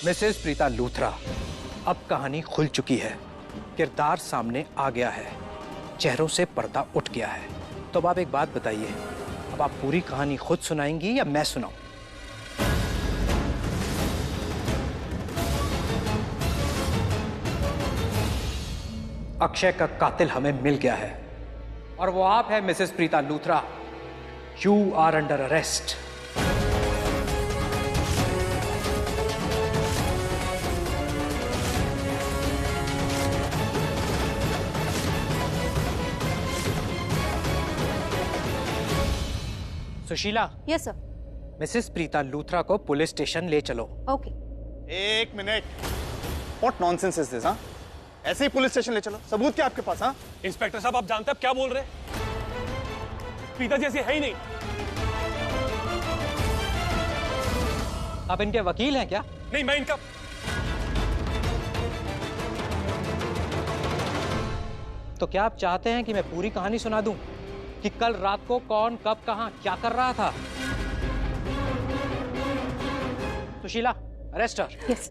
Mrs Preeta Luthra, अब कहानी खुल चुकी है, किरदार सामने आ गया है, चेहरों से पर्दा उठ गया है। तो अब आप एक बात बताइए, अब आप पूरी कहानी खुद सुनाएंगी या मैं सुनाऊं? अक्षय का कातिल हमें मिल गया है और वो आप है Mrs Preeta Luthra. You are under arrest. Sushila. Yes sir. Mrs Preeta Luthra को पुलिस स्टेशन ले चलो। ओके। एक minute. What nonsense is this, हाँ? ऐसे ही पुलिस स्टेशन ले चलो? सबूत क्या आपके पास? हाँ? इंस्पेक्टर साहब, आप जानते हैं आप क्या बोल रहे हैं? प्रीता जैसी है ही नहीं। आप इनके वकील हैं क्या? नहीं, मैं इनका। तो क्या आप चाहते हैं कि मैं पूरी कहानी सुना दूं कि कल रात को कौन कब कहां क्या कर रहा था? Sushila, arrest her. Yes.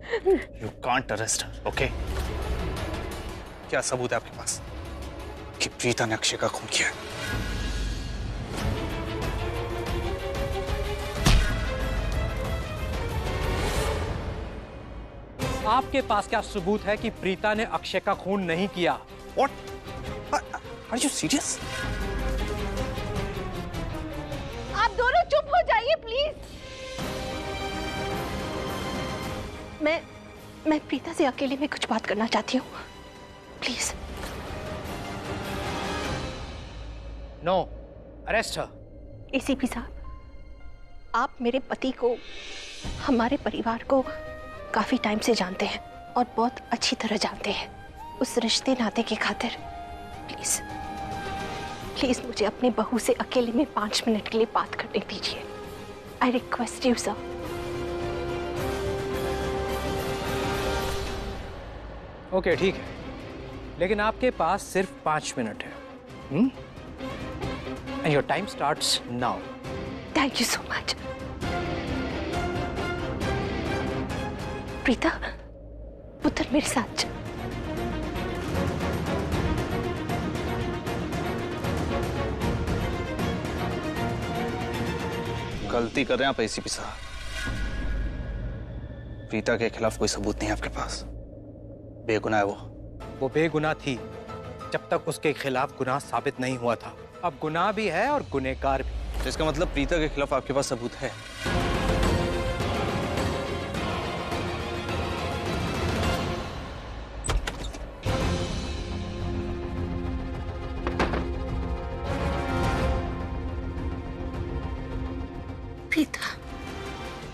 You can't arrest her, okay? क्या सबूत है आपके पास कि प्रीता ने अक्षय का खून किया है? आपके पास क्या सबूत है कि प्रीता ने अक्षय का खून नहीं किया? What? Are you serious? आप दोनों चुप हो जाइए प्लीज। मैं प्रीता से अकेले में कुछ बात करना चाहती हूँ, please. No, arrest her. ACP साहब, आप मेरे पति को, हमारे परिवार को काफी टाइम से जानते हैं और बहुत अच्छी तरह जानते हैं। उस रिश्ते नाते की खातिर प्लीज प्लीज मुझे अपनी बहू से अकेले में 5 मिनट के लिए बात करने दीजिए। I request you sir. Okay, ठीक है, लेकिन आपके पास सिर्फ 5 मिनट है। And your time starts now. Thank you so much. Preeta, पुत्र मेरे साथ चल। गलती कर रहे हैं आप एसीपी साहब। प्रीता के खिलाफ कोई सबूत नहीं है आपके पास। बेगुनाह है वो बेगुनाह थी जब तक उसके खिलाफ गुनाह साबित नहीं हुआ था। अब गुनाह भी है और गुनहगार भी। तो इसका मतलब प्रीता के खिलाफ आपके पास सबूत है? प्रीता,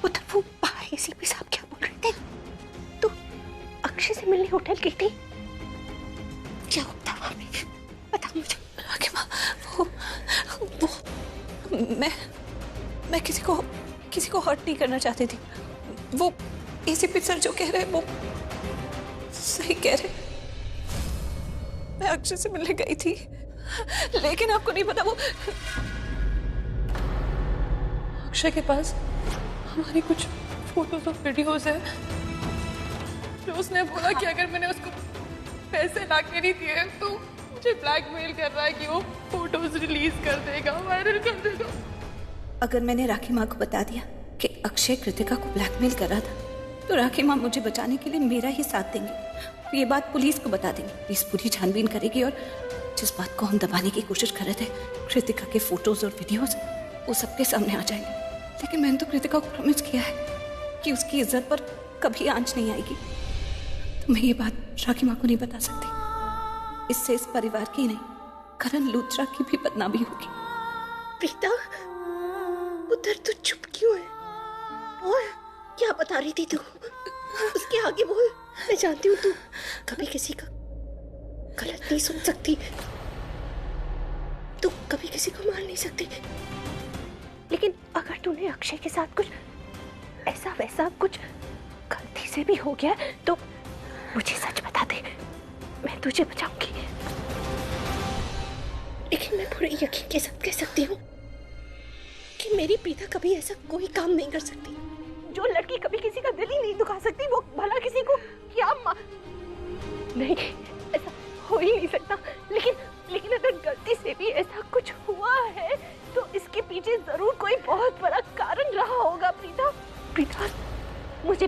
उधर वो एसीपी साहब क्या बोल रहे थे? तू अक्षय से मिलने होटल गई थी? क्या होता वहां पे? बता मुझे। राखी माँ, वो मैं किसी को हर्ट नहीं करना चाहती थी। वो एसीपी सर जो कह रहे हैं वो सही कह रहे। मैं अक्षय से मिलने गई थी, लेकिन आपको नहीं पता वो अक्षय के पास हमारी कुछ फोटोज और वीडियोस है जो उसने बोला कि अगर मैंने उसको पैसे ला के नहीं दिए तो मुझे ब्लैकमेल कर रहा है कि वो फोटोज रिलीज कर देगा, वायरल कर देगा। अगर मैंने राखी माँ को बता दिया कि अक्षय कृतिका को ब्लैकमेल कर रहा था तो राखी माँ मुझे बचाने के लिए मेरा ही साथ देंगे। ये बात पुलिस को बता देंगे। पुलिस पूरी छानबीन करेगी और जिस बात को हम दबाने की कोशिश कर रहे थे, कृतिका के फोटोज और वीडियोज, वो सबके सामने आ जाएंगे। लेकिन मैंने तो कृतिका को प्रॉमिस किया है कि उसकी इज्जत पर कभी आंच नहीं आएगी। तो मैं ये बात राखी माँ को नहीं बता सकती। इससे इस परिवार की नहीं, करण लूथरा की भी बदनामी होगी। प्रीता, उधर तू चुप क्यों है? और क्या बता रही थी तू? उसके आगे बोल। मैं जानती हूँ तू कभी किसी का गलत नहीं सुन सकती, तू कभी किसी को मार नहीं सकती। लेकिन अगर तूने अक्षय के साथ कुछ ऐसा वैसा कुछ गलती से भी हो गया तो मुझे सच बता दे, मैं तुझे बचाऊंगी। लेकिन मैं पूरे यकीन के साथ कह सकती हूँ कि मेरी प्रीता कभी ऐसा कोई काम नहीं कर सकती जो लड़की कभी किसी का दिल ही नहीं दुखा सकती वो भला किसी को क्या नहीं, ऐसा हो ही नहीं सकता। लेकिन अगर गलती से भी ऐसा कुछ हुआ है तो इसके पीछे जरूर कोई बहुत बड़ा कारण रहा होगा। प्रीता, मुझे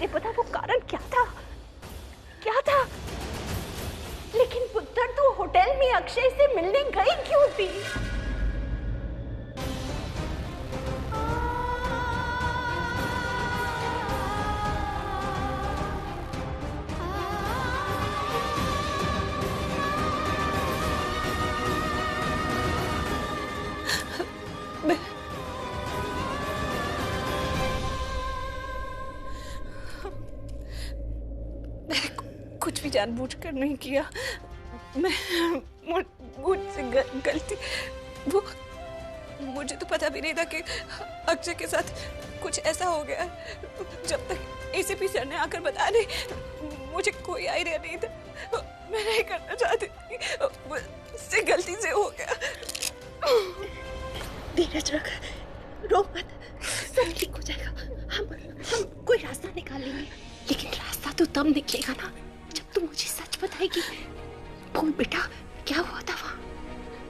पता वो कारण क्या था। लेकिन पुत्र तू होटल में अक्षय से मिलने गई क्यों थी? कुछ भी जानबूझकर नहीं किया, मुझसे गलती। वो मुझे तो पता भी नहीं था कि अक्षय के साथ कुछ ऐसा हो गया। जब तक एसीपी सर ने आकर बताया नहीं, मुझे कोई आइडिया नहीं था। मैं नहीं करना चाहती थी, मुझसे गलती से हो गया। धीरज रख, रो मत, सब ठीक हो जाएगा। हम कोई रास्ता निकाल लेंगे, लेकिन रास्ता तो तब निकलेगा ना जब तू मुझे सच बताएगी। बोल बेटा, क्या हुआ था वहाँ?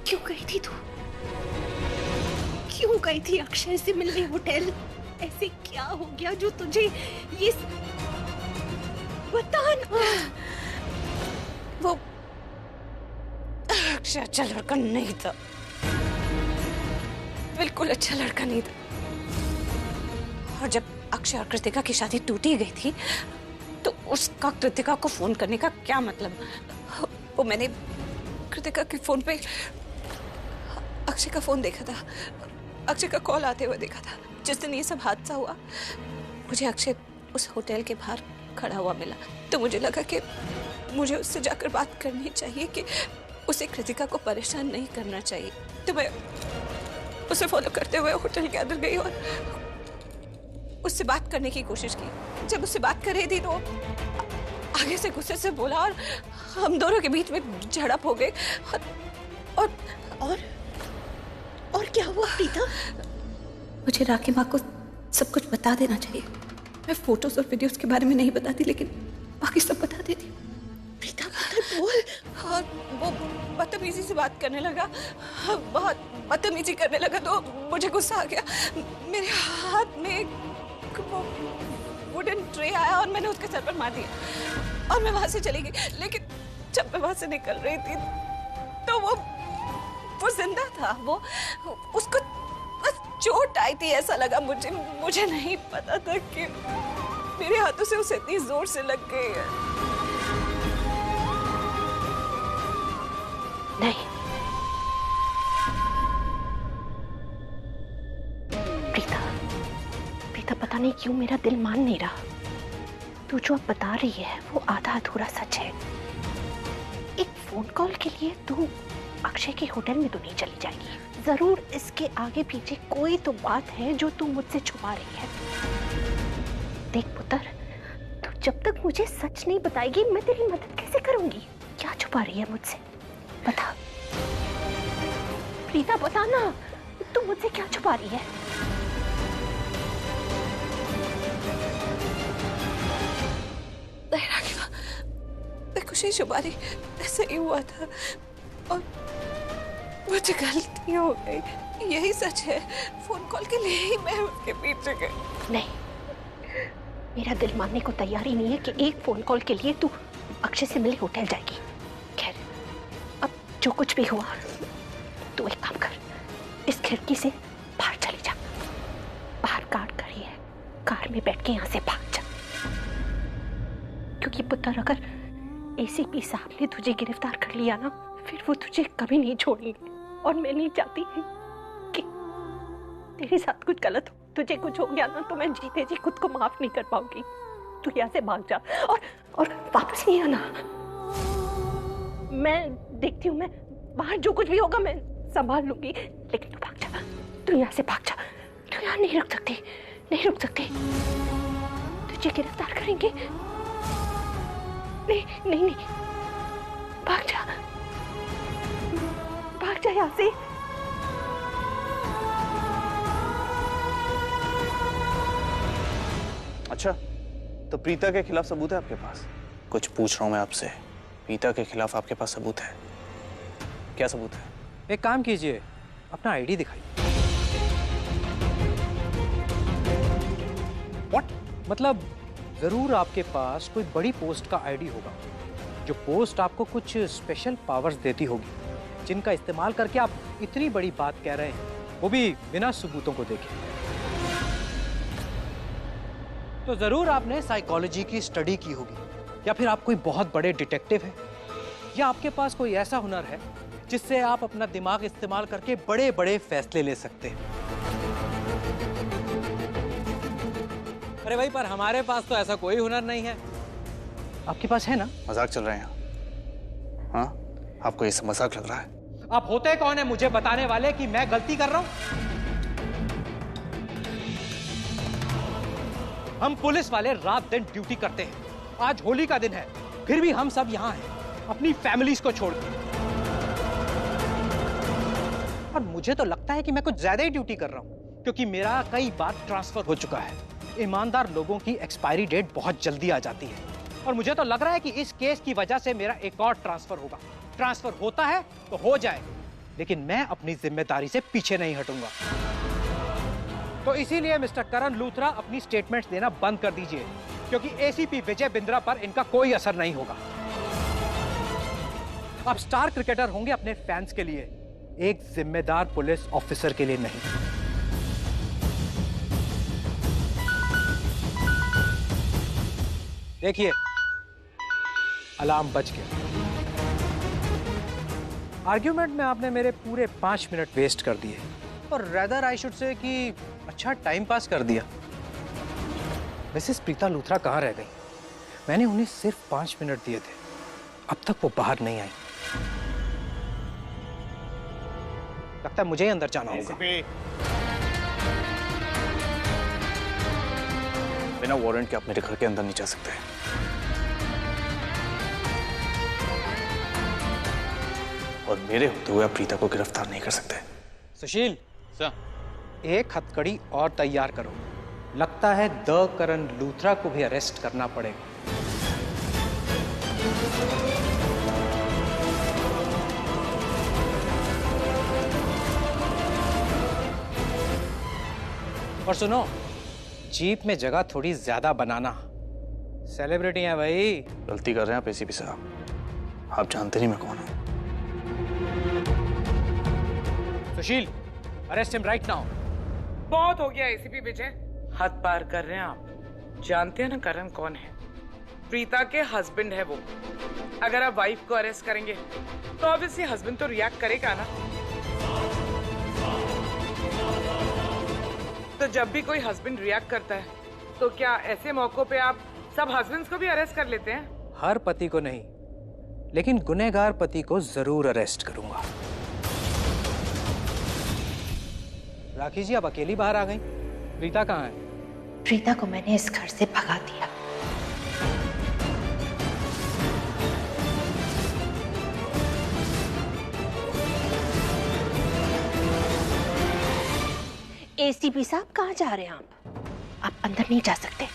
क्यों गई थी तू? क्यों गई थी अक्षय से मिलने होटल? ऐसे क्या हो गया जो तुझे ये बता ना। वो अक्षय अच्छा लड़का नहीं था, बिल्कुल अच्छा लड़का नहीं था। और जब अक्षय और कृतिका की शादी टूटी गई थी तो उसका कृतिका को फोन करने का क्या मतलब? वो मैंने कृतिका के फोन पे अक्षय का फोन देखा था, अक्षय का कॉल आते हुए देखा था। जिस दिन ये सब हादसा हुआ मुझे अक्षय उस होटल के बाहर खड़ा हुआ मिला, तो मुझे लगा कि मुझे उससे जाकर बात करनी चाहिए कि उसे कृतिका को परेशान नहीं करना चाहिए। तो मैं उसे फॉलो करते हुए होटल के अंदर गई और उससे बात करने की कोशिश की। जब उससे बात कर रही थी तो आगे से गुस्से से बोला और हम दोनों के बीच में झड़प हो गई। और क्या हुआ प्रीता? मुझे राखी माँ को सब कुछ बता देना चाहिए। मैं फोटोज और वीडियोस के बारे में नहीं बताती, लेकिन बाकी सब बता देती। प्रीता बोल। और वो बदतमीजी से बात करने लगा, बहुत बदतमीजी करने लगा, तो मुझे गुस्सा आ गया। मेरे हाथ में वो वुडन ट्रे आया और मैंने उसके सर पर मार दिया और मैं वहां से चली गई। लेकिन जब मैं वहां से निकल रही थी तो वो जिंदा था। वो उसको बस चोट आई थी, ऐसा लगा मुझे नहीं पता था कि मेरे हाथों से उसे इतनी जोर से लग गई है। नहीं प्रीता, पता नहीं क्यों मेरा दिल मान नहीं रहा। तू जो अब बता रही है वो आधा अधूरा सच है। एक फोन कॉल के लिए तू अक्षय के होटल में तो नहीं चली जाएगी। जरूर इसके आगे पीछे कोई तो बात है जो तू मुझसे छुपा रही है। देख पुत्र, तू जब तक मुझे सच नहीं बताएगी मैं तेरी मदद कैसे करूंगी? क्या छुपा रही है मुझसे? बता प्रीता, बता ना, तू मुझसे क्या छुपा रही है? मैं कुछ नहीं छुपा रही, ऐसा ही हुआ था और मुझे गलती हो गई, यही सच है। फोन कॉल के लिए ही मैं उसके पीछे गई। नहीं, मेरा दिल मानने को तैयार ही नहीं है कि एक फोन कॉल के लिए तू अक्षय से मिले होटल जाएगी। खैर, अब जो कुछ भी हुआ, तू एक काम कर, इस खिड़की से बाहर चली जा। बाहर कार खड़ी है, कार में बैठ के यहाँ से भाग जा। क्योंकि पुत्र, अगर एसीपी साहब ने तुझे गिरफ्तार कर लिया ना, फिर वो तुझे कभी नहीं छोड़ेंगे। और मैं नहीं चाहती कि तेरे साथ कुछ गलत हो, तुझे कुछ हो गया ना तो मैं जीते जी खुद को माफ नहीं कर पाऊंगी। तू यहाँ से भाग जा और वापस नहीं आना। मैं देखती हूँ, मैं बाहर जो कुछ भी होगा मैं संभाल लूंगी, लेकिन तू भाग जा। तू यहाँ से भाग जा, तू यहाँ नहीं रुक सकती, नहीं रुक सकती। तुझे गिरफ्तार करेंगे। नहीं नहीं नहीं, भाग जा, भाग जा यहाँ से। अच्छा, तो प्रीता के खिलाफ सबूत है आपके पास? कुछ पूछ रहा हूं मैं आपसे, प्रीता के खिलाफ आपके पास सबूत है? क्या सबूत है? एक काम कीजिए, अपना आईडी दिखाइए। व्हाट? मतलब जरूर आपके पास कोई बड़ी पोस्ट का आईडी होगा, जो पोस्ट आपको कुछ स्पेशल पावर्स देती होगी, जिनका इस्तेमाल करके आप इतनी बड़ी बात कह रहे हैं, वो भी बिना सबूतों को देखे। तो जरूर आपने साइकोलॉजी की स्टडी की होगी, या फिर आप कोई बहुत बड़े डिटेक्टिव हैं, या आपके पास कोई ऐसा हुनर है जिससे आप अपना दिमाग इस्तेमाल करके बड़े बड़े फैसले ले सकते हैं। अरे भाई, पर हमारे पास तो ऐसा कोई हुनर नहीं है। आपके पास है ना? मजाक चल रहे हैं? हाँ, आपको ये सब मजाक लग रहा है? आप होते कौन है मुझे बताने वाले कि मैं गलती कर रहा हूं? हम पुलिस वाले रात दिन ड्यूटी करते हैं। आज होली का दिन है, फिर भी हम सब यहाँ हैं, अपनी फैमिलीज को छोड़ के। और मुझे तो लगता है कि मैं कुछ ज्यादा ही ड्यूटी कर रहा हूं, क्योंकि मेरा कई बार ट्रांसफर हो चुका है। ईमानदार लोगों की एक्सपायरी डेट बहुत जल्दी आ जाती है, और मुझे तो लग रहा है कि इस केस की वजह से मेरा एक और ट्रांसफर होगा। ट्रांसफर होता है तो हो जाए, लेकिन मैं अपनी जिम्मेदारी से पीछे नहीं हटूंगा। तो इसीलिए मिस्टर करण लूथरा अपनी स्टेटमेंट्स देना बंद कर दीजिए, क्योंकि एसीपी विजय बिंद्रा पर इनका कोई असर नहीं होगा। आप स्टार क्रिकेटर होंगे अपने फैंस के लिए, एक जिम्मेदार पुलिस ऑफिसर के लिए नहीं। देखिए, अलार्म बज गया। आर्ग्यूमेंट में आपने मेरे पूरे 5 मिनट वेस्ट कर दिए, और रेदर आई शुड से कि अच्छा टाइम पास कर दिया। वैसे प्रीता लूथरा कहाँ रह गई? मैंने उन्हें सिर्फ 5 मिनट दिए थे, अब तक वो बाहर नहीं आई। लगता है मुझे ही अंदर जाना होगा। बिना वारंट के आप मेरे घर के अंदर नहीं जा सकते। और मेरे होते हुए आप प्रीता को गिरफ्तार नहीं कर सकते। सुशील सर, एक हथकड़ी और तैयार करो। लगता है द करण लूथरा को भी अरेस्ट करना पड़ेगा। और सुनो, जीप में जगह थोड़ी ज्यादा बनाना। सेलिब्रिटी हैं भाई। गलती कर रहे हैं आप एसीपी साहब, आप जानते नहीं मैं कौन हूं। सुशील, अरेस्ट हिम राइट नाउ। बहुत हो गया एसीपी विजय, हद पार कर रहे हैं आप। जानते हैं ना करण कौन है? प्रीता के हस्बैंड है वो। अगर आप वाइफ को अरेस्ट करेंगे तो ऑब्वियसली हस्बैंड तो रिएक्ट करेगा ना। तो जब भी कोई हस्बैंड रिएक्ट करता है तो क्या ऐसे मौकों पे आप सब हस्बैंड्स को भी अरेस्ट कर लेते हैं? हर पति को नहीं, लेकिन गुनहगार पति को जरूर अरेस्ट करूंगा। राखी जी, आप अकेली बाहर आ गई। प्रीता कहाँ है? प्रीता को मैंने इस घर से भगा दिया। एसीपी साहब, कहाँ जा रहे हैं आप? आप अंदर नहीं जा सकते।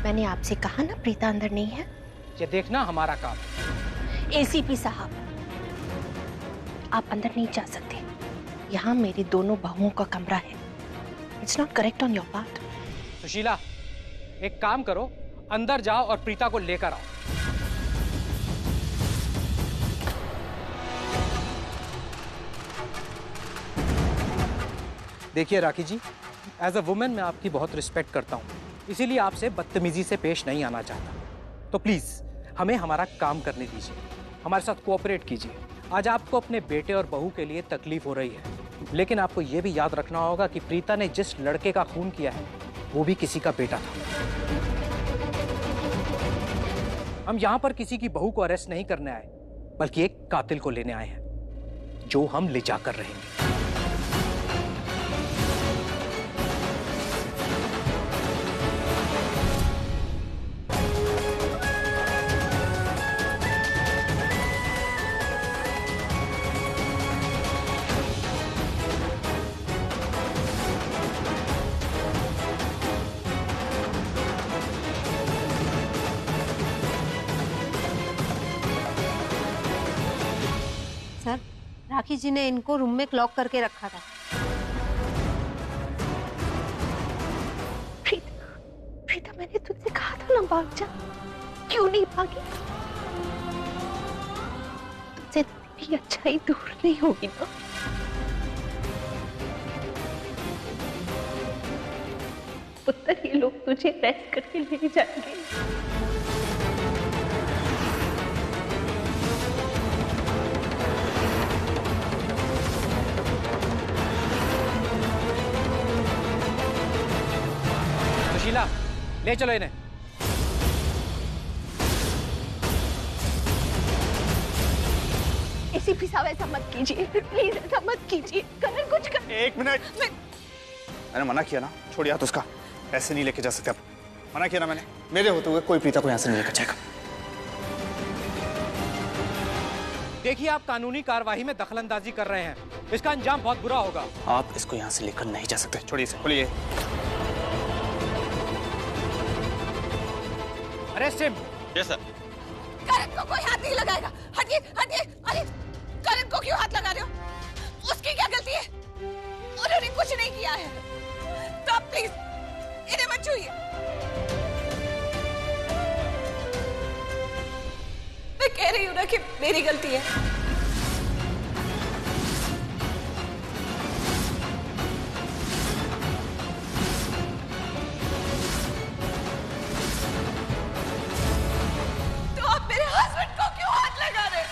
मैंने आपसे कहा ना प्रीता अंदर नहीं है। ये देखना हमारा काम है। एसीपी साहब, आप अंदर नहीं जा सकते। यहाँ मेरी दोनों बहुओं का कमरा है। It's not correct on your part. Sushila, एक काम करो, अंदर जाओ और प्रीता को लेकर आओ। देखिए राखी जी, एज अ वुमेन मैं आपकी बहुत रिस्पेक्ट करता हूँ, इसीलिए आपसे बदतमीजी से पेश नहीं आना चाहता। तो प्लीज हमें हमारा काम करने दीजिए, हमारे साथ कोऑपरेट कीजिए। आज आपको अपने बेटे और बहू के लिए तकलीफ हो रही है, लेकिन आपको यह भी याद रखना होगा कि प्रीता ने जिस लड़के का खून किया है वो भी किसी का बेटा था। हम यहाँ पर किसी की बहू को अरेस्ट नहीं करने आए, बल्कि एक कातिल को लेने आए हैं, जो हम ले जाकर रहेंगे। सर, राखी जी ने इनको रूम में लॉक करके रखा था। प्रीता, मैंने तुझसे कहा था ना भाग जा, क्यों नहीं भागी? तुझसे तेरी अच्छाई दूर नहीं होगी ना। पुत्र, ये लोग तुझे रेस्ट करके ले जाएंगे। सुशीला, ले चलो इन्हें। एसीपी साहब, ऐसा मत कीजिए प्लीज, ऐसा मत कीजिए। करण कुछ कर। एक मिनट, मैंने मना किया ना, छोड़िए हाथ उसका। ऐसे नहीं लेके जा सकते आप, मना किया ना मैंने। मेरे होते हुए कोई प्रीता को यहाँ से नहीं लेकर जाएगा। देखिए, आप कानूनी कार्रवाई में दखलंदाजी कर रहे हैं, इसका अंजाम बहुत बुरा होगा। आप इसको यहाँ से लेकर नहीं जा सकते, छोड़िए इसे, खोलिए। Arrest him. Yes sir. Karan को कोई हाथ नहीं लगाएगा। हटिए हटिए। अरे करण को क्यों हाथ लगा रहे हो? उसकी क्या गलती है? उन्होंने कुछ नहीं किया है। तो प्लीज इन्हें मत छूइए। मैं कह रही हूँ ना कि मेरी गलती है। तो आप मेरे हस्बैंड को क्यों हाथ लगा रहे?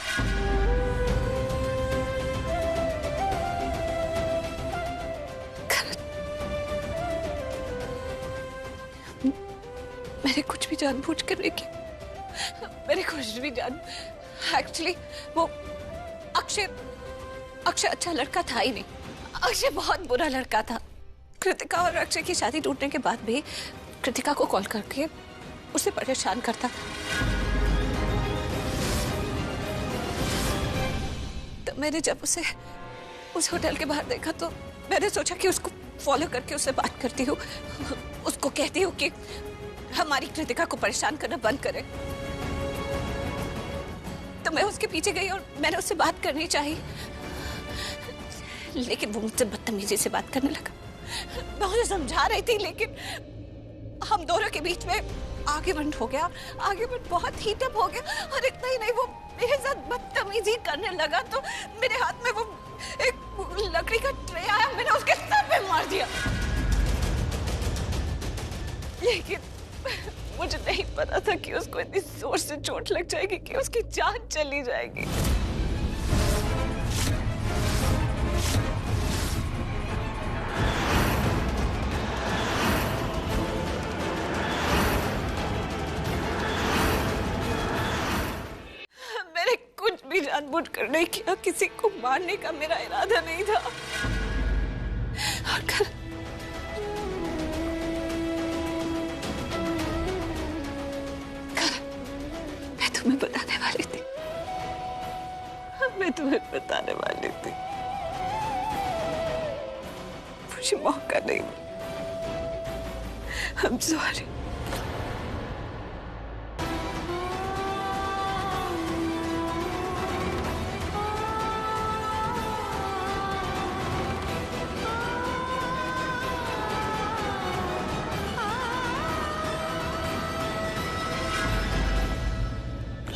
मैंने कुछ भी जानबूझ कर नहीं किया। मैंने कुछ भी जान, एक्चुअली वो अक्षय अच्छा लड़का था ही नहीं। अक्षय बहुत बुरा लड़का था। कृतिका और अक्षय की शादी टूटने के बाद भी कृतिका को कॉल करके उसे परेशान करता था। तो मैंने जब उसे उस होटल के बाहर देखा तो मैंने सोचा कि उसको फॉलो करके उससे बात करती हूँ, उसको कहती हूँ कि हमारी कृतिका को परेशान करना बंद करे। तो मैं उसके पीछे गई और मैंने उससे बात करनी चाहिए, लेकिन वो मुझसे बदतमीजी से बात करने लगा। मैं उसे समझा रही थी, लेकिन हम दोनों के बीच में आर्ग्यूमेंट हो गया। आर्ग्यूमेंट बहुत हीटअप हो गया और इतना ही नहीं, वो मेरे साथ बदतमीजी करने लगा। तो मेरे हाथ में वो एक लकड़ी का ट्रे आया, मैंने उसके सर पे मार दिया। लेकिन मुझे नहीं पता था कि उसको इतनी जोर से चोट लग जाएगी कि उसकी जान चली जाएगी। मैंने कुछ भी जानबूझ कर नहीं किया, किसी को मारने का मेरा इरादा नहीं था। और कल मैं बताने वाली थी, मैं तुम्हें बताने वाली थी, मुझे मौका नहीं मिला। I'm sorry।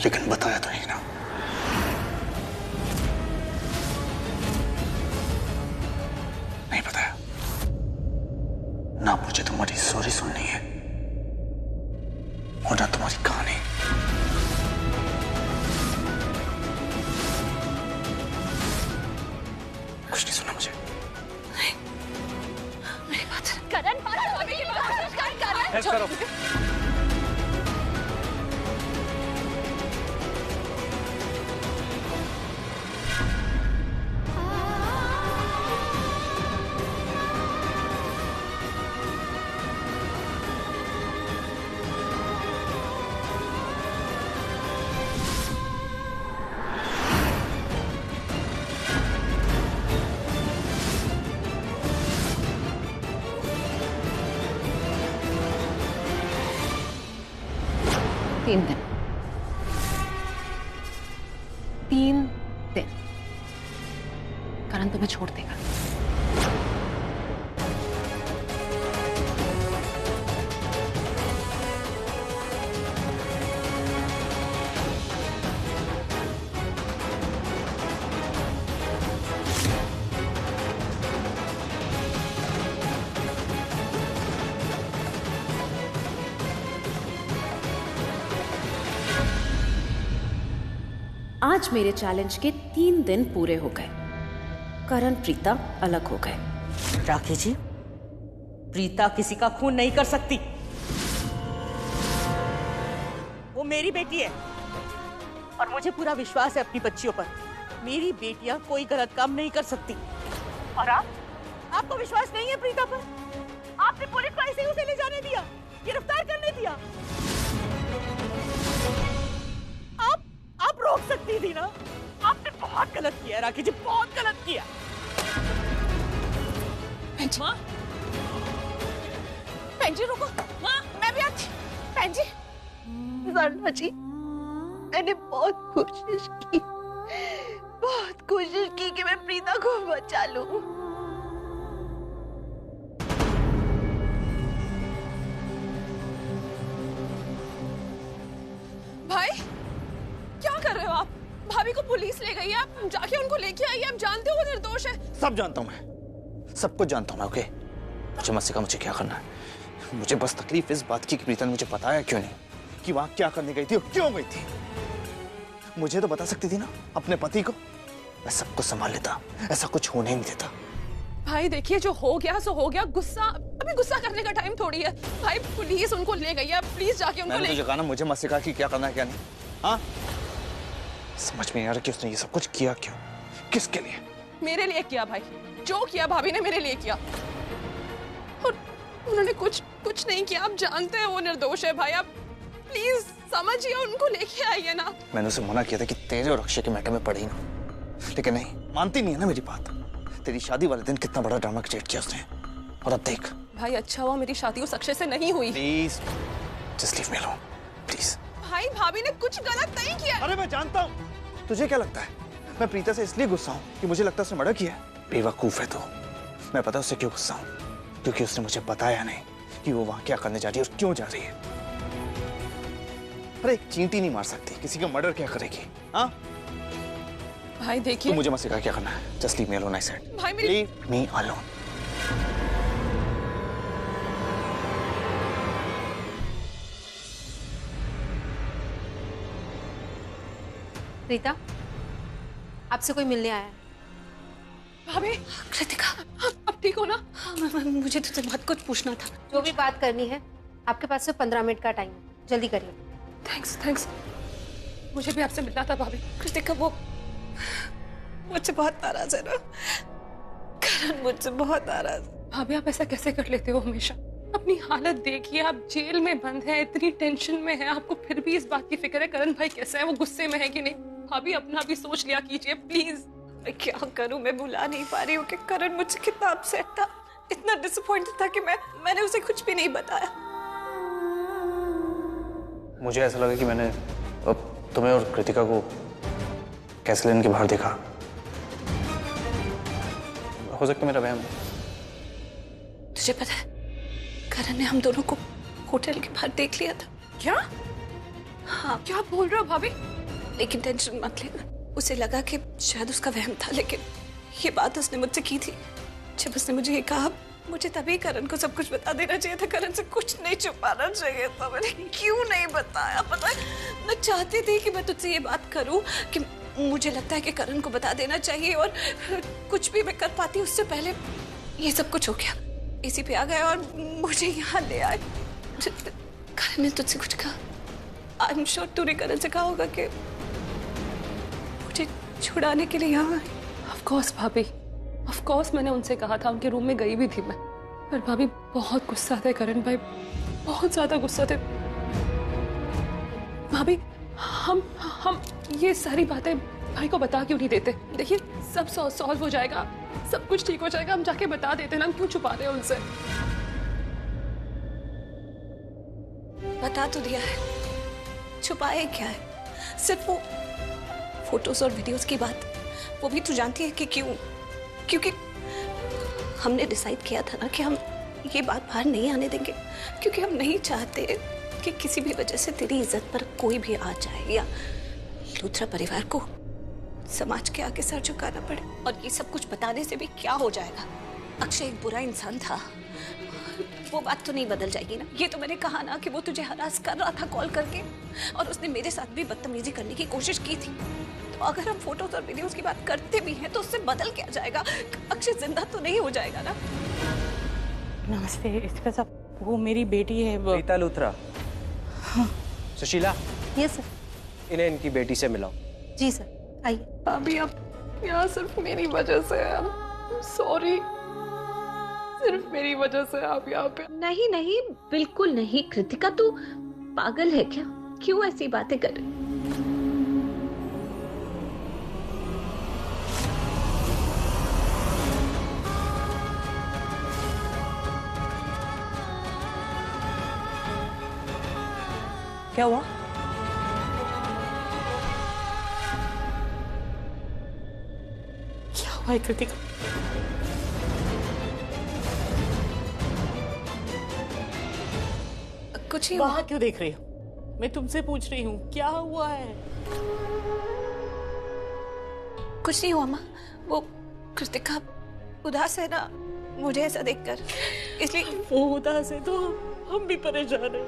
लेकिन बताया तो नहीं ना। नहीं बताया ना। मुझे तुम्हारी स्टोरी सुननी है और ना तुम्हारी कहानी। कुछ नहीं सुना मुझे। मेरी बात करण, करण करो। तीन दिन करण तुम्हें छोड़ देगा। आज मेरे चैलेंज के 3 दिन पूरे हो गए। करण प्रीता अलग हो गए। राखी जी, प्रीता किसी का खून नहीं कर सकती। वो मेरी बेटी है और मुझे पूरा विश्वास है अपनी बच्चियों पर। मेरी बेटियां कोई गलत काम नहीं कर सकती। और आपको विश्वास नहीं है प्रीता पर? आपने पुलिस को ऐसे ही उसे ले जाने दिया, गिरफ्तार करने दिया। आप रोक सकती थी ना। आपने बहुत गलत किया राखी जी, बहुत गलत किया। माँ, बहन जी रुको। माँ, मैं भी आती। बहन जी। वरना जी, मैंने बहुत कोशिश की कि मैं प्रीता को बचा लूं। भाई, क्या कर रहे हो आप? भाभी को पुलिस ले गई है, आप जाके उनको लेके आइए। आप जानते हो वो निर्दोष है। सब जानता हूं मैं, सब कुछ जानता हूं मैं। ओके, मुझे मत सिखा मुझे क्या करना है। मुझे बस तकलीफ इस बात की कि प्रीता ने मुझे बताया क्यों नहीं कि वहां क्या करने गई थी और क्यों गई थी। मुझे तो बता सकती थी ना अपने पति को, मैं सब कुछ संभाल लेता, ऐसा कुछ होने नहीं देता। भाई देखिए, जो हो गया सो हो गया। अभी गुस्सा करने का टाइम थोड़ी है। भाई पुलिस उनको ले गई है, प्लीज जाके उनको मैंने तुझे कहा ना मुझे मत सिखा कि क्या करना है क्या नहीं। हाँ, समझ में नहीं आ रहा कि उसने ये सब कुछ किया क्यों, किसके लिए। मेरे लिए किया भाई, जो किया भाभी ने मेरे लिए किया। और उन्होंने कुछ नहीं किया। आप जानते हैं वो निर्दोष है। भाई आप प्लीज समझिए, उनको लेके आइए ना। मैंने उसे मना किया था कि तेरे और अक्षय के मैटर में पड़ी ना, लेकिन नहीं, मानती नहीं है ना मेरी बात। तेरी शादी वाले दिन कितना बड़ा ड्रामा क्रिएट किया उसने, और अब देख। भाई अच्छा हुआ मेरी शादी उस अक्षय से नहीं हुई। Please just leave me alone, please. भाई भाभी ने कुछ गलत नहीं किया। अरे मैं जानता हूँ। तुझे क्या लगता है मैं प्रीता से इसलिए गुस्सा हूँ कि मुझे लगता है उसने मर्डर किया है? बेवकूफ है तो। मैं पता उससे क्यों गुस्सा हूँ, क्योंकि उसने मुझे बताया नहीं कि वो वहां क्या करने जा रही है और क्यों जा रही है। अरे एक चींटी नहीं मार सकती, किसी का मर्डर क्या करेगी? हाँ भाई देखिए, तू मुझे मत सिखा क्या करना है। Just leave me alone, I said. भाई मेरी लीव मी अलोन। प्रीता, आपसे कोई मिलने आया है। भाभी, कृतिका, अब ठीक हो ना? मुझे तुझसे बहुत कुछ पूछना था। जो भी बात करनी है, आपके पास सिर्फ 15 मिनट का टाइम है, जल्दी करिए। थैंक्स। मुझे भी आपसे मिलना था भाभी। कृतिका, वो मुझसे बहुत नाराज है ना। करण मुझसे बहुत नाराज। भाभी आप ऐसा कैसे कर लेते हो हमेशा? अपनी हालत देखिए, आप जेल में बंद हैं, इतनी टेंशन में हैं, आपको फिर भी इस बात की फिक्र है करण भाई कैसा है, वो गुस्से में है कि नहीं। भाभी अपना भी सोच लिया कीजिए प्लीज। मैं क्या करूं, मैं भुला नहीं पा रही हूँ कि करण मुझसे कितना अपसेट था, इतना डिसअपॉइंटेड था कि मैंने उसे कुछ भी नहीं बताया। मुझे ऐसा लगा कि मैंने तुम्हें और कृतिका को कैसलिन के बाहर देखा। हो सकता मेरा वहम। तुझे पता है करण ने हम दोनों को होटल के बाहर देख लिया था। क्या? हाँ। क्या बोल रहे हो भाभी? लेकिन टेंशन मत लेना, उसे लगा कि शायद उसका वहम था, लेकिन ये बात उसने मुझसे की थी। जब उसने मुझे ये कहा, मुझे तभी करण को सब कुछ बता देना चाहिए था, करण से कुछ नहीं छुपाना चाहिए था। मैंने क्यों नहीं बताया? पता है मैं चाहती थी कि मैं तुझसे ये बात करूं कि मुझे लगता है कि करण को बता देना चाहिए, और कुछ भी मैं कर पाती उससे पहले ये सब कुछ हो गया। इसी पे आ गए और मुझे यहाँ ले आए। करण ने तुझसे कुछ कहा? आई एम श्योर तूने करण से कहा होगा कि मुझे छुड़ाने के लिए यहाँ आई। ऑफ कोर्स भाभी, ऑफ कोर्स मैंने उनसे कहा था, उनके रूम में गई भी थी मैं। पर भाभी बहुत गुस्सा थे करण भाई, बहुत ज्यादा गुस्सा थे। भाभी हम ये सारी बातें भाई को बता क्यों नहीं देते? देखिए सब सॉल्व हो जाएगा, सब कुछ ठीक हो जाएगा। हम जाके बता देते ना, हम क्यों छुपा रहे हैं उनसे? बता तो दिया है, छुपाए क्या है? सिर्फ वो फोटोज और वीडियोस की बात, वो भी तू जानती है कि क्यों? क्योंकि हमने डिसाइड किया था ना कि हम ये बात बाहर नहीं आने देंगे, क्योंकि हम नहीं चाहते कि किसी भी वजह से तेरी इज्जत पर कोई भी आ जाए या लूथरा परिवार को समाज के आगे सर झुकाना पड़े। और ये सब कुछ बताने से भी क्या हो जाएगा? अक्षय एक बुरा इंसान था, वो बात तो नहीं बदल जाएगी ना। ये तो मैंने कहा ना कि वो तुझे हरास कर रहा था कॉल करके, और उसने मेरे साथ भी बदतमीजी करने की कोशिश की थी। तो अगर हम फोटोज और वीडियोस की बात करते भी हैं तो उससे बदल क्या जाएगा? अक्षय जिंदा तो नहीं हो जाएगा ना। नमस्ते इसका सब, वो मेरी बेटी है वो। प्रीता लूथरा। हाँ। Sushila, yes sir. इन्हें इनकी बेटी से मिलाओ। जी सर, आइए। अभी आप यहाँ सिर्फ मेरी वजह से हैं। सॉरी, सिर्फ मेरी वजह से आप यहाँ पे। नहीं नहीं, बिल्कुल नहीं। कृतिका तू पागल है क्या? क्यों ऐसी बातें कर रही? क्या हुआ? क्या हुआ है कृतिका? कुछ ही वहां क्यों देख रही हो? मैं तुमसे पूछ रही हूँ क्या हुआ है? कुछ नहीं हुआ माँ। वो कृतिका उदास है ना मुझे ऐसा देखकर, इसलिए। वो उदास है तो हम भी परेशान हैं।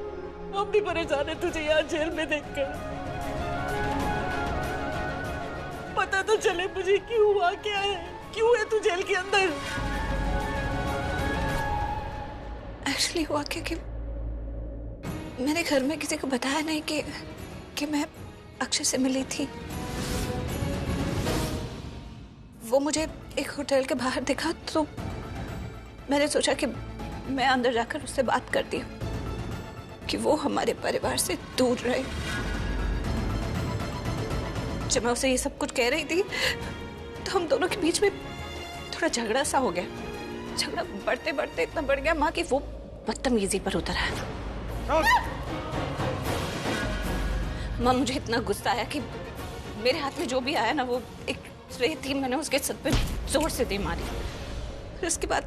हम भी परेशान हैं तुझे यहाँ जेल में देखकर। पता तो चले मुझे क्यों हुआ, क्या है, क्यों है तू जेल के अंदर? एक्चुअली हुआ क्या कि मैंने घर में किसी को बताया नहीं कि मैं अक्षय से मिली थी। वो मुझे एक होटल के बाहर दिखा तो मैंने सोचा कि मैं अंदर जाकर उससे बात करती हूँ कि वो हमारे परिवार से दूर रहे। जब मैं उसे ये सब कुछ कह रही थी तो हम दोनों के बीच में थोड़ा झगड़ा सा हो गया। झगड़ा बढ़ते बढ़ते इतना बढ़ गया माँ कि वो बदतमीजी पर उतर आया। माँ मुझे इतना गुस्सा आया कि मेरे हाथ में जो भी आया ना वो एक ट्रे थी, मैंने उसके सर पे जोर से दे मारी। फिर उसके बाद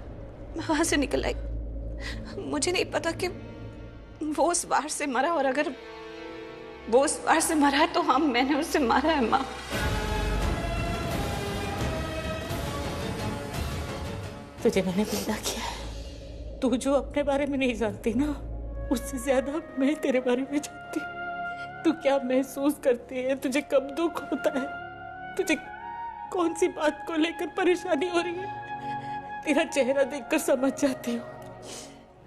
मैं वहां से निकल आई। मुझे नहीं पता कि वो उस वार से मरा, और अगर वो उस वार से मरा है तो हम मैंने उससे मारा है माँ। तुझे मैंने पैदा किया है। तू जो अपने बारे में नहीं जानती ना, उससे ज्यादा मैं तेरे बारे में जानती हूँ। तू क्या महसूस करती है, तुझे कब दुख होता है, तुझे कौन सी बात को लेकर परेशानी हो रही है। तेरा चेहरा देखकर समझ जाती हूँ,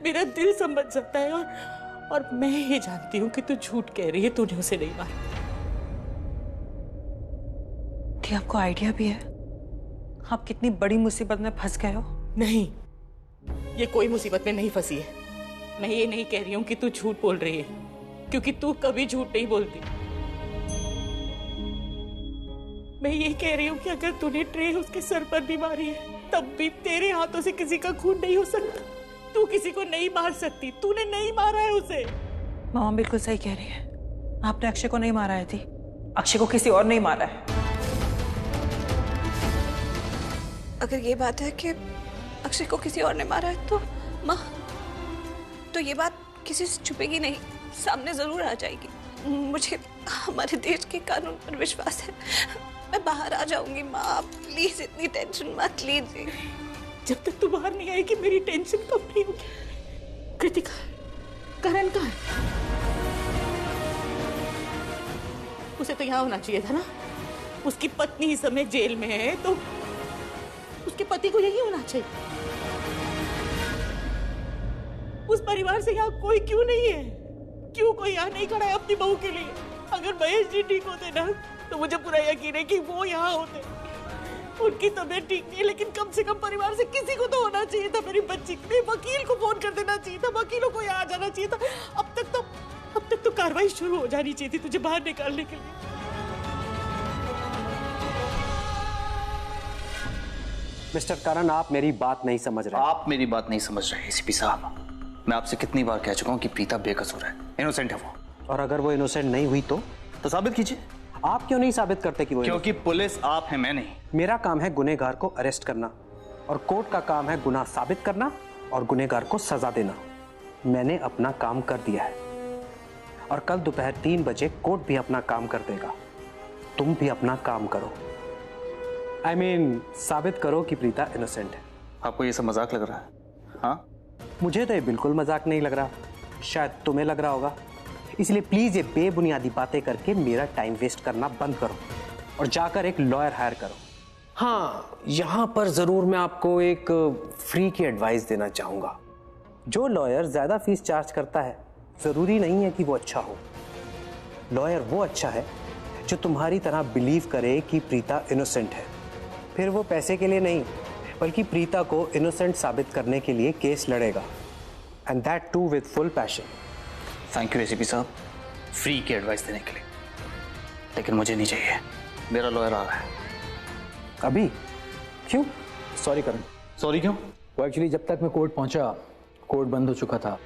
मेरा दिल समझ जाता है। और मैं ये जानती हूँ कि तू झूठ कह रही है, तूने उसे नहीं मारा। क्या आपको आइडिया भी है आप कितनी बड़ी मुसीबत में फंस गए हो? नहीं, ये कोई मुसीबत में नहीं फंसी है। मैं ये नहीं कह रही हूँ कि तू झूठ बोल रही है, क्योंकि तू कभी झूठ नहीं बोलती। मैं ये कह रही हूँ कि अगर तूने ट्रे उसके सर पर भी मारी है तब भी तेरे हाथों से किसी का खून नहीं हो सकता। तू किसी को नहीं मार सकती, तूने नहीं मारा है उसे। मामा बिल्कुल सही कह रही है, आपने अक्षय को नहीं मारा है थी, अक्षय को किसी और नहीं मारा है। अगर ये बात है कि अक्षय को किसी और ने मारा है तो माँ, तो ये बात किसी से छुपेगी नहीं, सामने जरूर आ जाएगी। मुझे हमारे देश के कानून पर विश्वास है, मैं बाहर आ जाऊंगी। माँ प्लीज इतनी टेंशन मत लीजिए। जब तक तू बाहर नहीं आएगी मेरी टेंशन कम नहीं होगी। कृतिका, करण कहाँ है? उसे तो यहाँ होना चाहिए था ना। उसकी पत्नी इस समय जेल में है तो उसके पति को यही होना चाहिए। उस परिवार से यहाँ कोई क्यों नहीं है? क्यों कोई यहाँ नहीं खड़ा है अपनी बहू के लिए? अगर महेश जी ठीक होते ना तो मुझे पूरा यकीन है कि वो यहाँ होते। उनकी तबीयत ठीक नहीं है, लेकिन कम से कम परिवार से किसी को तो होना चाहिए था। मेरी बच्ची के वकील को फोन कर देना चाहिए था, वकीलों को यहाँ आ जाना चाहिए था। अब तक तो कार्रवाई शुरू हो जानी चाहिए थी तुझे बाहर निकालने के लिए। मिस्टर करण, आप मेरी बात नहीं समझ रहे। आप मेरी बात नहीं समझ रहे एसीपी साहब। मैं आपसे कितनी बार कह चुका हूँ कि प्रीता बेकसूर है, इनोसेंट है वो। और अगर वो इनोसेंट नहीं हुई तो साबित कीजिए। आप क्यों नहीं साबित करते कि वो? क्योंकि पुलिस आप हैं, मैं नहीं। मेरा काम है गुनहगार को अरेस्ट करना, और कोर्ट का काम है गुनाह साबित करना और गुनहगार को सजा देना। मैंने अपना काम कर दिया है और कल दोपहर 3 बजे कोर्ट भी अपना काम कर देगा। तुम भी अपना काम करो। I mean, साबित करो कि प्रीता इनोसेंट है। आपको ये सब मजाक लग रहा है? हाँ, मुझे तो ये बिल्कुल मजाक नहीं लग रहा, शायद तुम्हें लग रहा होगा। इसलिए प्लीज ये बेबुनियादी बातें करके मेरा टाइम वेस्ट करना बंद करो और जाकर एक लॉयर हायर करो। हाँ, यहां पर जरूर मैं आपको एक फ्री की एडवाइस देना चाहूंगा। जो लॉयर ज्यादा फीस चार्ज करता है जरूरी नहीं है कि वो अच्छा हो। लॉयर वो अच्छा है जो तुम्हारी तरह बिलीव करे कि प्रीता इनोसेंट है। फिर वो पैसे के लिए नहीं बल्कि प्रीता को इनोसेंट साबित करने के लिए केस लड़ेगा, and that too with full passion. Thank you ACP साहब, फ्री की एडवाइस देने के लिए, लेकिन मुझे नहीं चाहिए। मेरा लॉयर आ रहा है अभी। क्यों? सॉरी करण। सॉरी क्यों? वो एक्चुअली जब तक मैं कोर्ट पहुंचा कोर्ट बंद हो चुका था,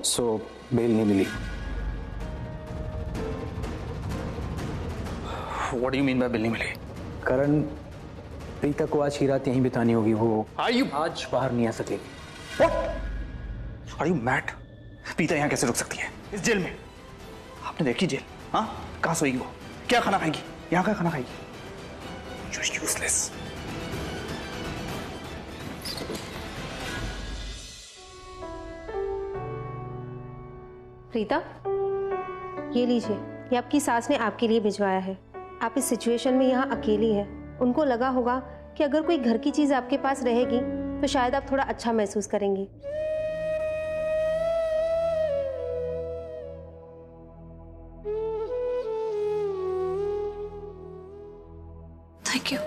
सो बेल नहीं मिली। What do you mean by bill नहीं मिली? करण, प्रीता को आज ही रात यहीं बितानी होगी। वो आज बाहर नहीं आ सकेगी। Are you mad? प्रीता यहाँ कैसे रुक सकती है इस जेल में? आपने देखी जेल? हाँ, कहाँ सोएगी वो? क्या खाना खाएगी? यहाँ का खाना खाएगी? Just useless. प्रीता, ये लीजिए, ये आपकी सास ने आपके लिए भिजवाया है। आप इस सिचुएशन में यहाँ अकेली हैं। उनको लगा होगा कि अगर कोई घर की चीज आपके पास रहेगी तो शायद आप थोड़ा अच्छा महसूस करेंगी। Thank you.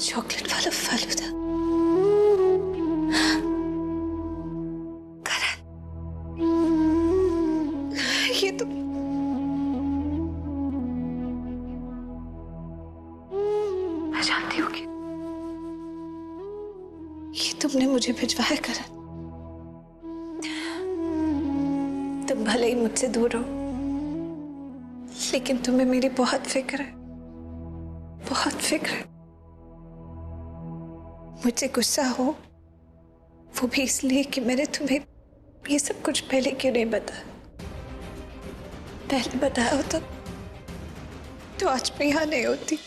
चॉकलेट वाला फालूदा। करण, ये तो मैं जानती हूँ कि ये तुमने मुझे भिजवाया करण। तुम भले ही मुझसे दूर हो लेकिन तुम्हें मेरी बहुत फिक्र है, बहुत फिक्र है। मुझसे गुस्सा हो वो भी इसलिए कि मैंने तुम्हें ये सब कुछ पहले क्यों नहीं बताया। पहले बताया होता तो आज मैं यहाँ नहीं होती।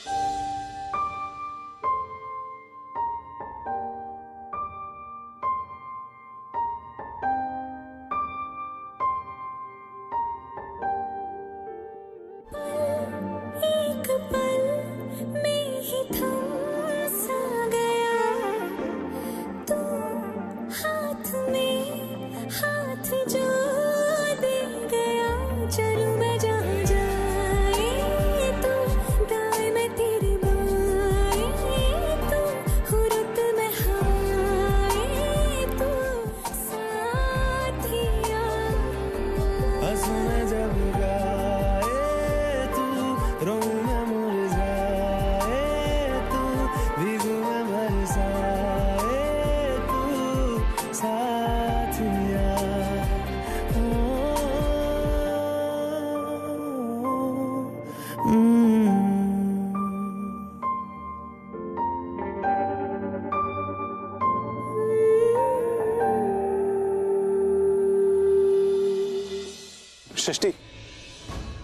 सृष्टि,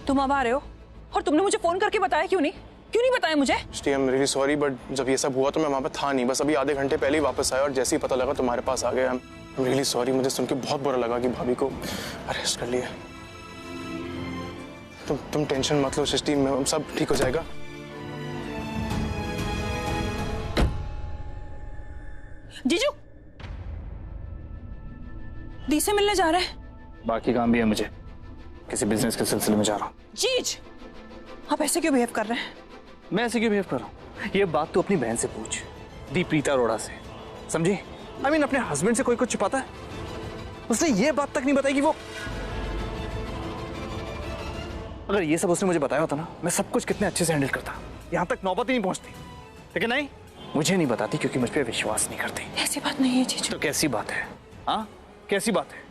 तुम अब आ रहे हो और तुमने मुझे फोन करके बताया क्यों नहीं बताया मुझे? Srishti, I am really sorry, but जब ये सब हुआ तो मैं वहां पर था नहीं। बस अभी आधे घंटे पहले ही वापस आया और जैसे ही पता लगा तुम्हारे पास आ गया। आई एम रियली सॉरी। मुझे सुन के बहुत बुरा लगा कि भाभी को अरेस्ट कर लिया। तुम टेंशन मत लो सृष्टि, सब ठीक हो जाएगा। जीजू, दी से मिलने जा रहे हैं? बाकी काम भी है मुझे, किसी बिजनेस के सिलसिले में जा रहा हूँ। जीज, आप ऐसे क्यों बिहेव कर रहे हैं? मैं ऐसे क्यों बिहेव कर रहा हूँ? ये बात तो अपनी बहन से पूछ, दी प्रीता अरोड़ा से, समझी? I mean, अपने हस्बैंड से कोई कुछ छुपाता है? उसने ये बात तक नहीं बताई कि वो, अगर ये सब उसने मुझे बताया होता ना, मैं सब कुछ कितने अच्छे से हैंडल करता, यहाँ तक नौबत ही नहीं पहुंचती। लेकिन नहीं, मुझे नहीं बताती क्योंकि मुझ पर विश्वास नहीं करती। ऐसी बात नहीं है जीजू। तो कैसी बात है? हाँ, कैसी बात है?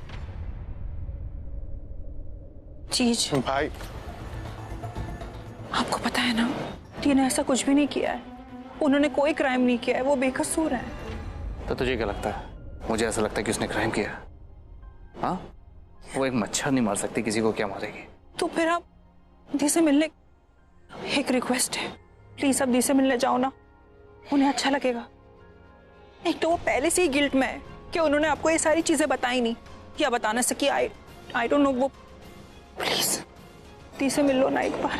जीजू भाई, आपको पता है ना, टी ने ऐसा कुछ भी नहीं किया है। उन्होंने कोई क्राइम नहीं किया है, वो बेकसूर है। तो तुझे क्या लगता है? मुझे ऐसा लगता है कि उसने क्राइम किया। हाँ, वो एक मच्छर नहीं मार सकती किसी को, क्या मारेगी? तो फिर आप दी से मिलने, एक रिक्वेस्ट है, प्लीज आप दी से मिलने जाओ ना, उन्हें अच्छा लगेगा। एक तो वो पहले से ही गिल्ट में है कि उन्होंने आपको ये सारी चीजें बताई नहीं या बता ना सकी। I don't know. वो प्लीज दी से मिल लो ना एक बार।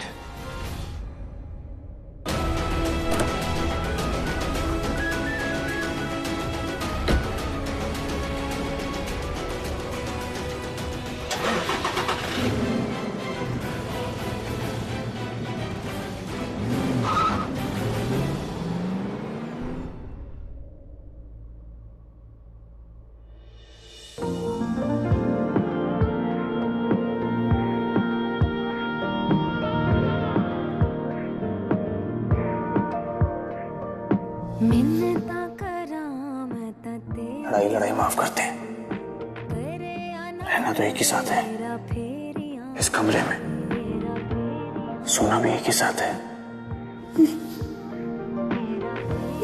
लड़ाई माफ करते हैं, रहना तो एक ही साथ है इस कमरे में, सोना भी एक ही साथ है।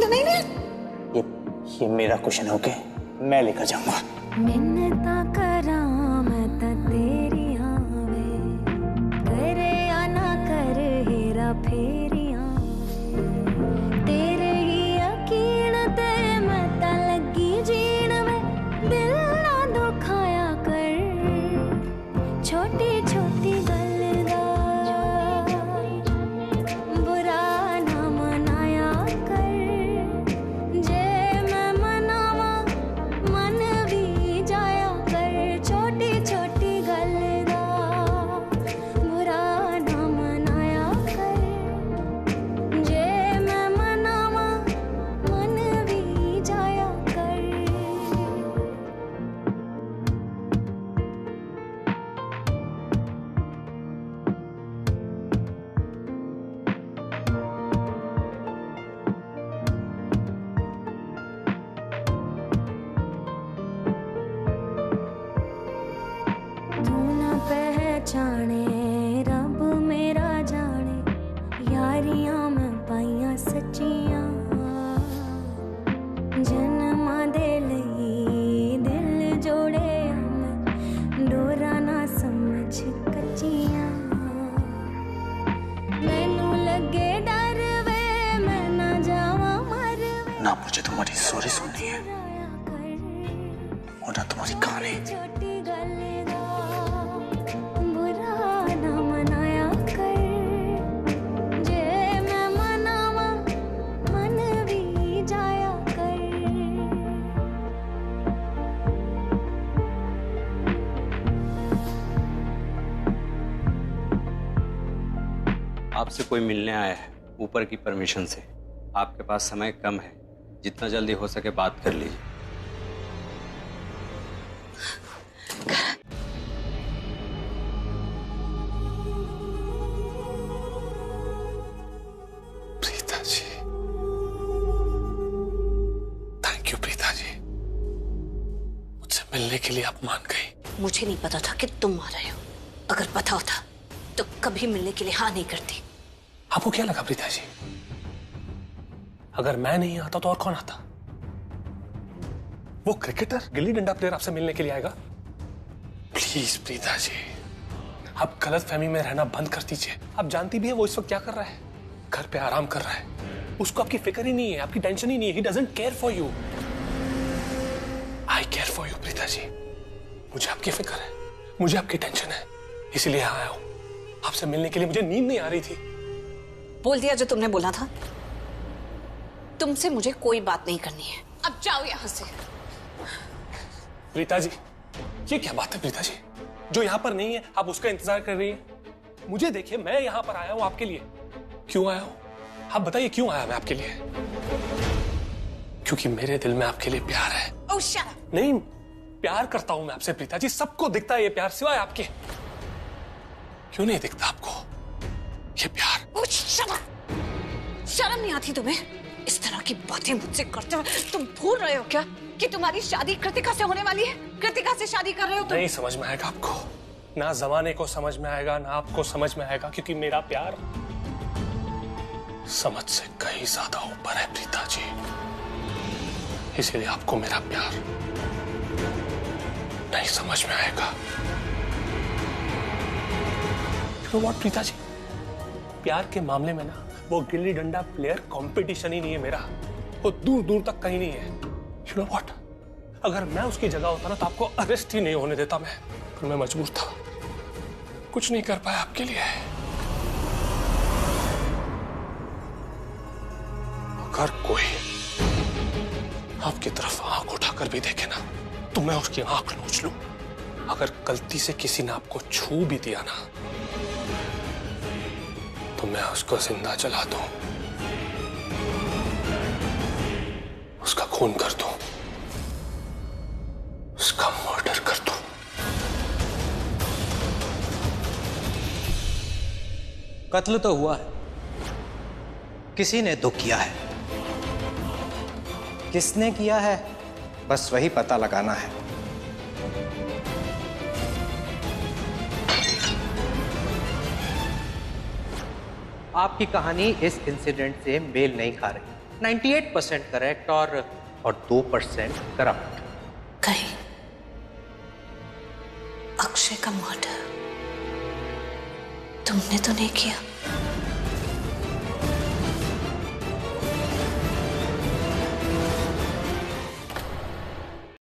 नहीं। ये मेरा क्वेश्चन है, ओके? मैं लेकर जाऊंगा। ना मुझे तुम्हारी सॉरी सुननी है और ना तुम्हारी कहानी। आपसे कोई मिलने आया है ऊपर की परमिशन से। आपके पास समय कम है, जितना जल्दी हो सके बात कर लीजिए। प्रीता जी, थैंक यू प्रीता जी, मुझसे मिलने के लिए आप मान गई। मुझे नहीं पता था कि तुम आ रहे हो। अगर पता होता तो कभी मिलने के लिए हाँ नहीं करती। आपको क्या लगा प्रीता जी, अगर मैं नहीं आता तो और कौन आता? वो क्रिकेटर गिल्ली डंडा प्लेयर आपसे मिलने के लिए आएगा? प्लीज प्रीता जी, आप गलतफहमी में रहना बंद कर दीजिए। आप जानती भी है वो इस वक्त क्या कर रहा है, घर पे आराम कर रहा है। उसको आपकी फिक्र ही नहीं है, आपकी टेंशन ही नहीं है। He doesn't care for you. I care for you Preeta ji. मुझे आपकी फिक्र है, मुझे आपकी टेंशन है, इसीलिए यहाँ आया हूँ। आपसे मिलने के लिए मुझे नींद नहीं आ रही थी। बोल दिया जो तुमने बोला था। तुमसे मुझे कोई बात नहीं करनी है, अब जाओ यहाँ से। प्रीता जी, ये क्या बात है प्रीता जी? जो यहाँ पर नहीं है आप उसका इंतजार कर रही हैं। मुझे देखिए, मैं यहाँ पर आया हूँ आपके लिए। क्यों आया हूँ आप बताइए, क्यों आया मैं आपके लिए? क्योंकि मेरे दिल में आपके लिए प्यार है। Oh, shut up. नहीं, प्यार करता हूं मैं आपसे प्रीता जी, सबको दिखता है ये प्यार सिवाय आपके। क्यों नहीं दिखता आपको ये प्यार? शर्म नहीं आती तुम्हें? इस तरह की बातें मुझसे करते हुए तुम भूल रहे हो क्या कि तुम्हारी शादी कृतिका से होने वाली है? कृतिका से शादी कर रहे हो तुम। नहीं समझ में आएगा आपको, ना जमाने को समझ में आएगा ना आपको समझ में आएगा, क्योंकि मेरा प्यार समझ से कहीं ज्यादा ऊपर है प्रीता जी। इसीलिए आपको मेरा प्यार नहीं समझ में आएगा। You know what, Preeta ji, प्यार के मामले में ना वो गिल्ली डंडा प्लेयर कंपटीशन ही नहीं है मेरा, वो दूर दूर तक कहीं नहीं है। You know what? अगर मैं उसकी जगह होता ना तो आपको अरेस्ट ही नहीं होने देता मैं, पर मैं मजबूर था, कुछ नहीं कर पाया आपके लिए। अगर कोई आपकी तरफ आंख उठाकर भी देखे ना तो मैं उसकी आंख नोच लूं। अगर गलती से किसी ने आपको छू भी दिया ना तो मैं उसको जिंदा जला दूं, उसका खून कर दूं, उसका मर्डर कर दूं। कत्ल तो हुआ है, किसी ने तो किया है, किसने किया है बस वही पता लगाना है। आपकी कहानी इस इंसिडेंट से मेल नहीं खा रही। 98% करेक्ट और 2% करप्ट। कहीं अक्षय का मर्डर तुमने तो नहीं किया?